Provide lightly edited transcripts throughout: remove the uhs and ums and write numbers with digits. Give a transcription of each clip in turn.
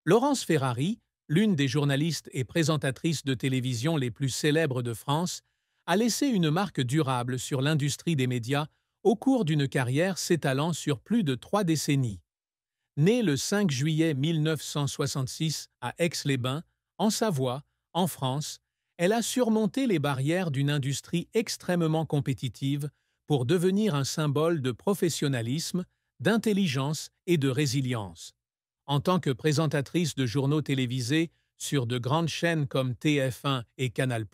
Laurence Ferrari, l'une des journalistes et présentatrices de télévision les plus célèbres de France, a laissé une marque durable sur l'industrie des médias au cours d'une carrière s'étalant sur plus de 3 décennies. Née le 5 juillet 1966 à Aix-les-Bains, en Savoie, en France, elle a surmonté les barrières d'une industrie extrêmement compétitive pour devenir un symbole de professionnalisme, d'intelligence et de résilience. En tant que présentatrice de journaux télévisés sur de grandes chaînes comme TF1 et Canal+,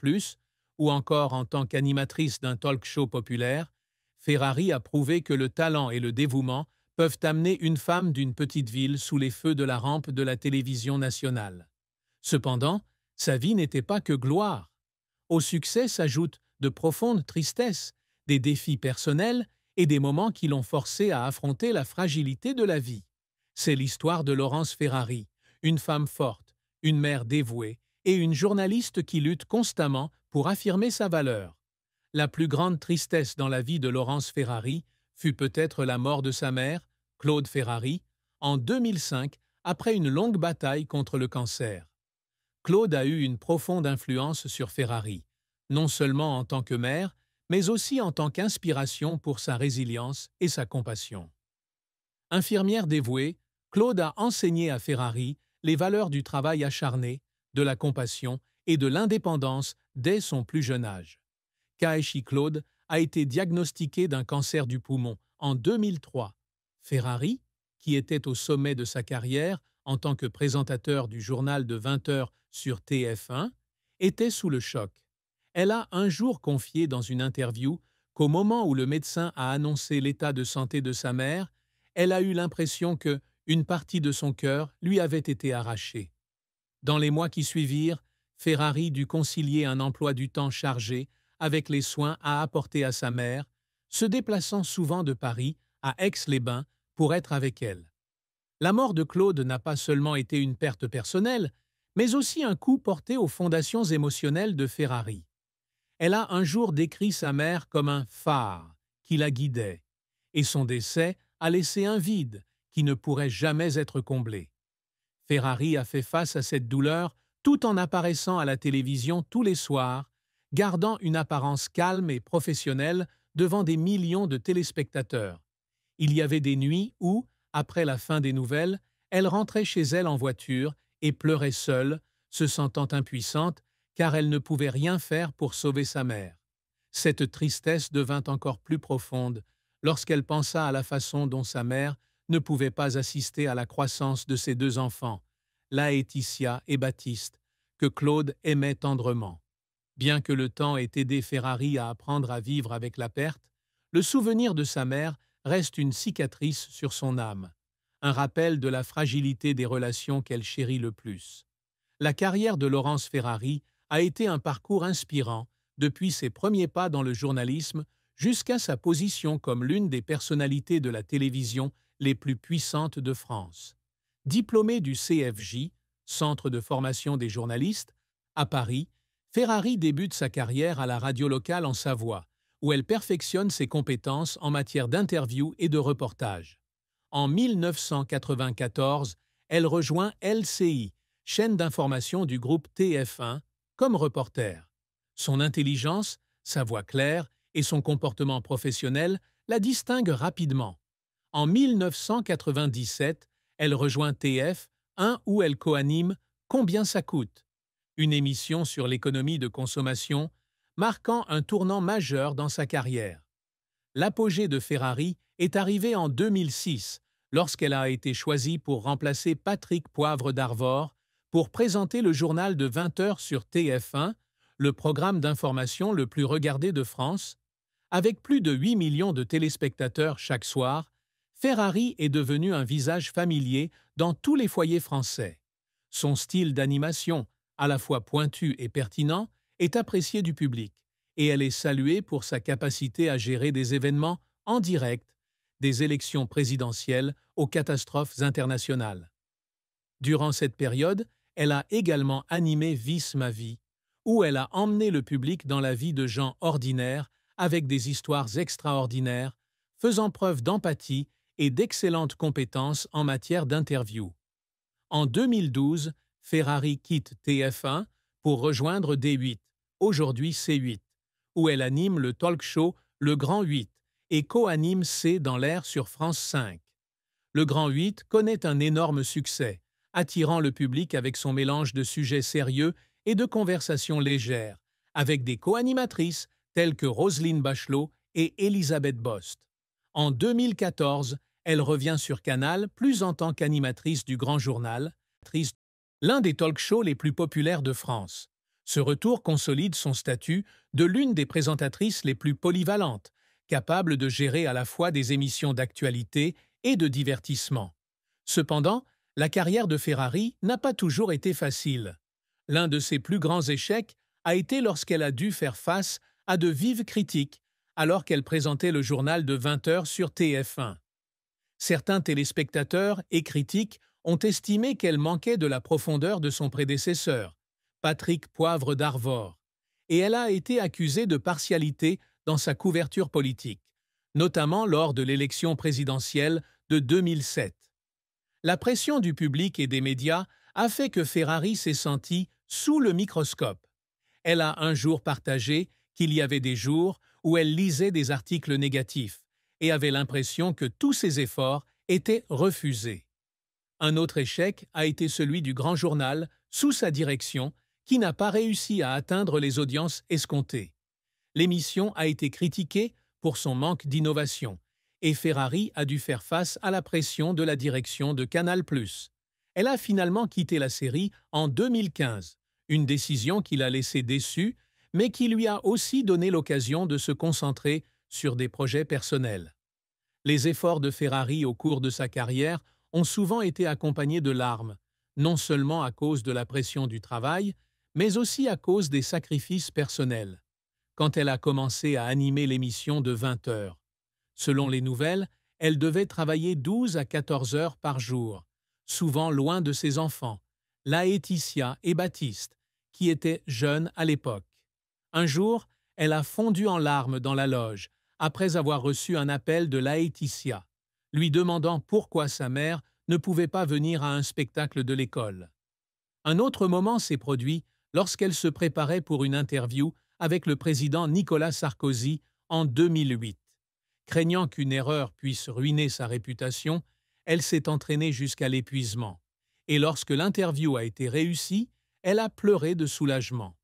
ou encore en tant qu'animatrice d'un talk-show populaire, Ferrari a prouvé que le talent et le dévouement peuvent amener une femme d'une petite ville sous les feux de la rampe de la télévision nationale. Cependant, sa vie n'était pas que gloire. Au succès s'ajoutent de profondes tristesses, des défis personnels et des moments qui l'ont forcée à affronter la fragilité de la vie. C'est l'histoire de Laurence Ferrari, une femme forte, une mère dévouée et une journaliste qui lutte constamment pour affirmer sa valeur. La plus grande tristesse dans la vie de Laurence Ferrari fut peut-être la mort de sa mère, Claude Ferrari, en 2005 après une longue bataille contre le cancer. Claude a eu une profonde influence sur Ferrari, non seulement en tant que mère, mais aussi en tant qu'inspiration pour sa résilience et sa compassion. Infirmière dévouée, Claude a enseigné à Ferrari les valeurs du travail acharné, de la compassion et de l'indépendance dès son plus jeune âge. Kaeshi Claude a été diagnostiqué d'un cancer du poumon en 2003. Ferrari, qui était au sommet de sa carrière en tant que présentateur du journal de 20 heures sur TF1, était sous le choc. Elle a un jour confié dans une interview qu'au moment où le médecin a annoncé l'état de santé de sa mère, elle a eu l'impression que une partie de son cœur lui avait été arrachée. Dans les mois qui suivirent, Ferrari dut concilier un emploi du temps chargé avec les soins à apporter à sa mère, se déplaçant souvent de Paris à Aix-les-Bains pour être avec elle. La mort de Claude n'a pas seulement été une perte personnelle, mais aussi un coup porté aux fondations émotionnelles de Ferrari. Elle a un jour décrit sa mère comme un phare qui la guidait, et son décès a laissé un vide qui ne pourrait jamais être comblé. Ferrari a fait face à cette douleur tout en apparaissant à la télévision tous les soirs, gardant une apparence calme et professionnelle devant des millions de téléspectateurs. Il y avait des nuits où, après la fin des nouvelles, elle rentrait chez elle en voiture et pleurait seule, se sentant impuissante car elle ne pouvait rien faire pour sauver sa mère. Cette tristesse devint encore plus profonde lorsqu'elle pensa à la façon dont sa mère ne pouvait pas assister à la croissance de ses deux enfants, Laetitia et Baptiste, que Claude aimait tendrement. Bien que le temps ait aidé Ferrari à apprendre à vivre avec la perte, le souvenir de sa mère reste une cicatrice sur son âme, un rappel de la fragilité des relations qu'elle chérit le plus. La carrière de Laurence Ferrari a été un parcours inspirant depuis ses premiers pas dans le journalisme jusqu'à sa position comme l'une des personnalités de la télévision les plus puissantes de France. Diplômée du CFJ, Centre de formation des journalistes, à Paris, Ferrari débute sa carrière à la radio locale en Savoie, où elle perfectionne ses compétences en matière d'interview et de reportage. En 1994, elle rejoint LCI, chaîne d'information du groupe TF1, comme reporter. Son intelligence, sa voix claire et son comportement professionnel la distinguent rapidement. En 1997, elle rejoint TF1 où elle coanime Combien ça coûte, une émission sur l'économie de consommation marquant un tournant majeur dans sa carrière. L'apogée de Ferrari est arrivé en 2006 lorsqu'elle a été choisie pour remplacer Patrick Poivre d'Arvor pour présenter le journal de 20 heures sur TF1, le programme d'information le plus regardé de France. Avec plus de 8 millions de téléspectateurs chaque soir, Ferrari est devenue un visage familier dans tous les foyers français. Son style d'animation, à la fois pointu et pertinent, est apprécié du public, et elle est saluée pour sa capacité à gérer des événements en direct, des élections présidentielles aux catastrophes internationales. Durant cette période, elle a également animé Vice ma vie, où elle a emmené le public dans la vie de gens ordinaires avec des histoires extraordinaires, faisant preuve d'empathie et d'excellentes compétences en matière d'interview. En 2012, Ferrari quitte TF1 pour rejoindre D8, aujourd'hui C8, où elle anime le talk show Le Grand 8 et co-anime C dans l'air sur France 5. Le Grand 8 connaît un énorme succès, attirant le public avec son mélange de sujets sérieux et de conversations légères, avec des co-animatrices telles que Roselyne Bachelot et Elisabeth Bost. En 2014, elle revient sur Canal, plus en tant qu'animatrice du Grand Journal, l'un des talk-shows les plus populaires de France. Ce retour consolide son statut de l'une des présentatrices les plus polyvalentes, capable de gérer à la fois des émissions d'actualité et de divertissement. Cependant, la carrière de Ferrari n'a pas toujours été facile. L'un de ses plus grands échecs a été lorsqu'elle a dû faire face à de vives critiques alors qu'elle présentait le journal de 20 heures sur TF1. Certains téléspectateurs et critiques ont estimé qu'elle manquait de la profondeur de son prédécesseur, Patrick Poivre d'Arvor, et elle a été accusée de partialité dans sa couverture politique, notamment lors de l'élection présidentielle de 2007. La pression du public et des médias a fait que Ferrari s'est sentie sous le microscope. Elle a un jour partagé qu'il y avait des jours où elle lisait des articles négatifs et avait l'impression que tous ses efforts étaient refusés. Un autre échec a été celui du Grand Journal, sous sa direction, qui n'a pas réussi à atteindre les audiences escomptées. L'émission a été critiquée pour son manque d'innovation, et Ferrari a dû faire face à la pression de la direction de Canal+. Elle a finalement quitté la série en 2015, une décision qui l'a laissée déçue, mais qui lui a aussi donné l'occasion de se concentrer sur des projets personnels. Les efforts de Ferrari au cours de sa carrière ont souvent été accompagnés de larmes, non seulement à cause de la pression du travail, mais aussi à cause des sacrifices personnels. Quand elle a commencé à animer l'émission de 20 heures. Selon les nouvelles, elle devait travailler 12 à 14 heures par jour, souvent loin de ses enfants, Laetitia et Baptiste, qui étaient jeunes à l'époque. Un jour, elle a fondu en larmes dans la loge, après avoir reçu un appel de Laetitia, lui demandant pourquoi sa mère ne pouvait pas venir à un spectacle de l'école. Un autre moment s'est produit lorsqu'elle se préparait pour une interview avec le président Nicolas Sarkozy en 2008. Craignant qu'une erreur puisse ruiner sa réputation, elle s'est entraînée jusqu'à l'épuisement. Et lorsque l'interview a été réussie, elle a pleuré de soulagement.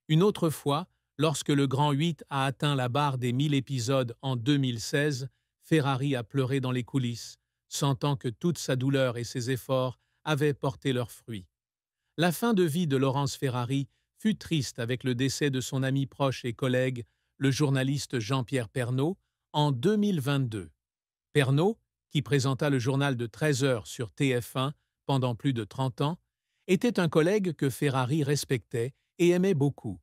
Une autre fois, lorsque le Grand 8 a atteint la barre des 1000 épisodes en 2016, Ferrari a pleuré dans les coulisses, sentant que toute sa douleur et ses efforts avaient porté leurs fruits. La fin de vie de Laurence Ferrari fut triste avec le décès de son ami proche et collègue, le journaliste Jean-Pierre Pernaut, en 2022. Pernaut, qui présenta le journal de 13 heures sur TF1 pendant plus de 30 ans, était un collègue que Ferrari respectait et aimait beaucoup.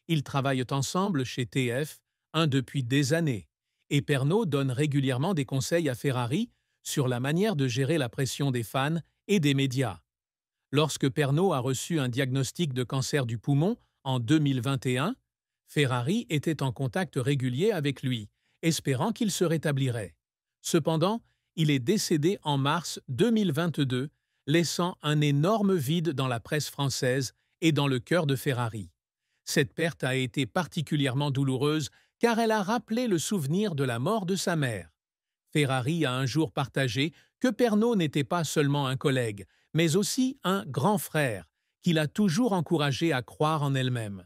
Ils travaillent ensemble chez TF, depuis des années, et Pernaut donne régulièrement des conseils à Ferrari sur la manière de gérer la pression des fans et des médias. Lorsque Pernaut a reçu un diagnostic de cancer du poumon en 2021, Ferrari était en contact régulier avec lui, espérant qu'il se rétablirait. Cependant, il est décédé en mars 2022, laissant un énorme vide dans la presse française et dans le cœur de Ferrari. Cette perte a été particulièrement douloureuse car elle a rappelé le souvenir de la mort de sa mère. Ferrari a un jour partagé que Pernaut n'était pas seulement un collègue, mais aussi un grand frère, qui l'a toujours encouragé à croire en elle-même.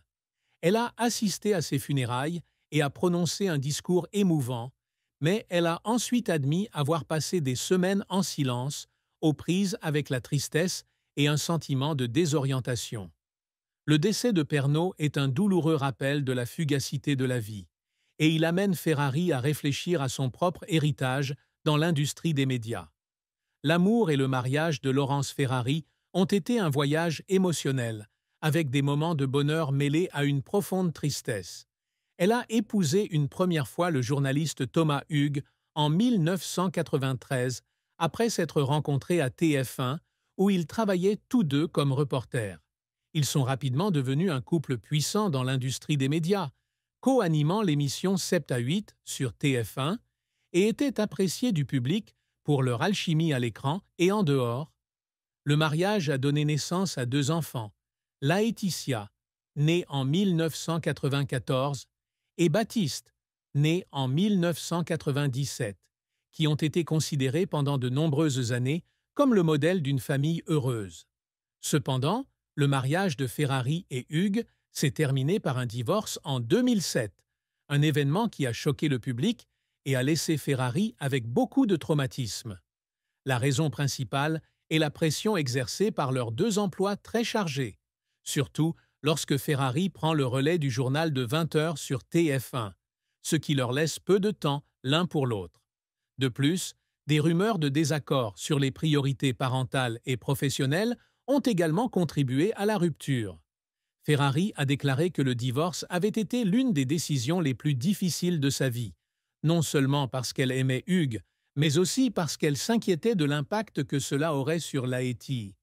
Elle a assisté à ses funérailles et a prononcé un discours émouvant, mais elle a ensuite admis avoir passé des semaines en silence, aux prises avec la tristesse et un sentiment de désorientation. Le décès de Pernaut est un douloureux rappel de la fugacité de la vie, et il amène Ferrari à réfléchir à son propre héritage dans l'industrie des médias. L'amour et le mariage de Laurence Ferrari ont été un voyage émotionnel, avec des moments de bonheur mêlés à une profonde tristesse. Elle a épousé une première fois le journaliste Thomas Hugues en 1993, après s'être rencontrés à TF1, où ils travaillaient tous deux comme reporters. Ils sont rapidement devenus un couple puissant dans l'industrie des médias, co-animant l'émission 7 à 8 sur TF1 et étaient appréciés du public pour leur alchimie à l'écran et en dehors. Le mariage a donné naissance à deux enfants, Laetitia, née en 1994, et Baptiste, né en 1997, qui ont été considérés pendant de nombreuses années comme le modèle d'une famille heureuse. Cependant, le mariage de Ferrari et Hugues s'est terminé par un divorce en 2007, un événement qui a choqué le public et a laissé Ferrari avec beaucoup de traumatisme. La raison principale est la pression exercée par leurs deux emplois très chargés, surtout lorsque Ferrari prend le relais du journal de 20 heures sur TF1, ce qui leur laisse peu de temps l'un pour l'autre. De plus, des rumeurs de désaccord sur les priorités parentales et professionnelles ont également contribué à la rupture. Ferrari a déclaré que le divorce avait été l'une des décisions les plus difficiles de sa vie, non seulement parce qu'elle aimait Hugues, mais aussi parce qu'elle s'inquiétait de l'impact que cela aurait sur Laeti.